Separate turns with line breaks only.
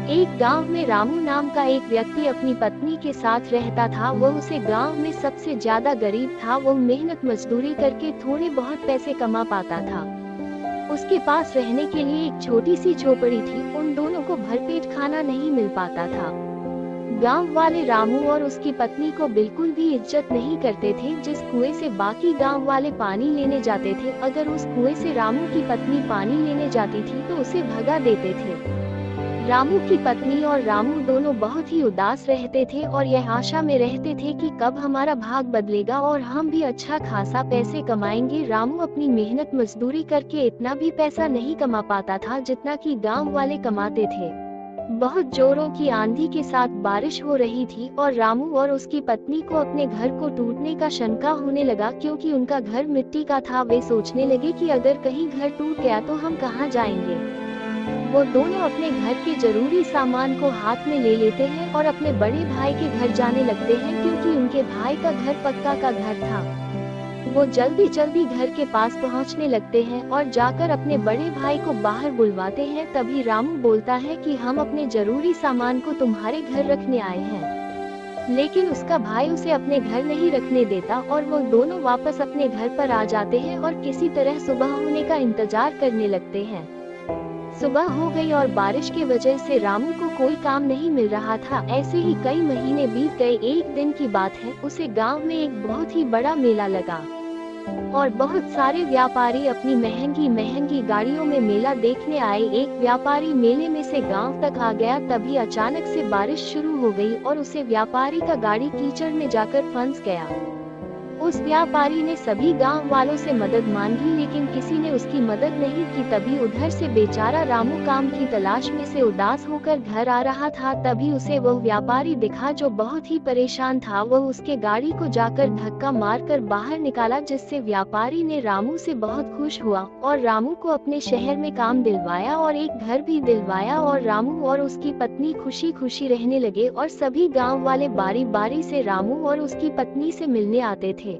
एक गांव में रामू नाम का एक व्यक्ति अपनी पत्नी के साथ रहता था। वह उसे गांव में सबसे ज्यादा गरीब था। वो मेहनत मजदूरी करके थोड़े बहुत पैसे कमा पाता था। उसके पास रहने के लिए एक छोटी सी झोपड़ी थी। उन दोनों को भरपेट खाना नहीं मिल पाता था। गांव वाले रामू और उसकी पत्नी को बिल्कुल भी इज्जत नहीं करते थे। जिस कुएं से बाकी गांव वाले पानी लेने जाते थे, अगर उस कुएं से रामू की पत्नी पानी लेने जाती थी तो उसे भगा देते थे। रामू की पत्नी और रामू दोनों बहुत ही उदास रहते थे और यह आशा में रहते थे कि कब हमारा भाग बदलेगा और हम भी अच्छा खासा पैसे कमाएंगे। रामू अपनी मेहनत मजदूरी करके इतना भी पैसा नहीं कमा पाता था जितना कि गांव वाले कमाते थे। बहुत जोरों की आंधी के साथ बारिश हो रही थी और रामू और उसकी पत्नी को अपने घर को टूटने का शंका होने लगा, क्योंकि उनका घर मिट्टी का था। वे सोचने लगे कि अगर कहीं घर टूट गया तो हम कहाँ जाएंगे। वो दोनों अपने घर के जरूरी सामान को हाथ में ले लेते हैं और अपने बड़े भाई के घर जाने लगते हैं, क्योंकि उनके भाई का घर पक्का का घर था। वो जल्दी जल्दी घर के पास पहुंचने लगते हैं और जाकर अपने बड़े भाई को बाहर बुलवाते हैं। तभी रामू बोलता है कि हम अपने जरूरी सामान को तुम्हारे घर रखने आए हैं, लेकिन उसका भाई उसे अपने घर नहीं रखने देता और वो दोनों वापस अपने घर पर आ जाते हैं और किसी तरह सुबह होने का इंतजार करने लगते हैं। सुबह हो गई और बारिश की वजह से रामू को कोई काम नहीं मिल रहा था। ऐसे ही कई महीने बीत गए। एक दिन की बात है, उसे गांव में एक बहुत ही बड़ा मेला लगा और बहुत सारे व्यापारी अपनी महंगी महंगी गाड़ियों में मेला देखने आए। एक व्यापारी मेले में से गांव तक आ गया, तभी अचानक से बारिश शुरू हो गई और उसे व्यापारी का गाड़ी कीचड़ में जाकर फंस गया। उस व्यापारी ने सभी गांव वालों से मदद मांगी, लेकिन किसी ने उसकी मदद नहीं की। तभी उधर से बेचारा रामू काम की तलाश में से उदास होकर घर आ रहा था। तभी उसे वह व्यापारी दिखा जो बहुत ही परेशान था। वह उसके गाड़ी को जाकर धक्का मारकर बाहर निकाला, जिससे व्यापारी ने रामू से बहुत खुश हुआ और रामू को अपने शहर में काम दिलवाया और एक घर भी दिलवाया। और रामू और उसकी पत्नी खुशी खुशी रहने लगे और सभी गाँव वाले बारी बारी से रामू और उसकी पत्नी से मिलने आते थे।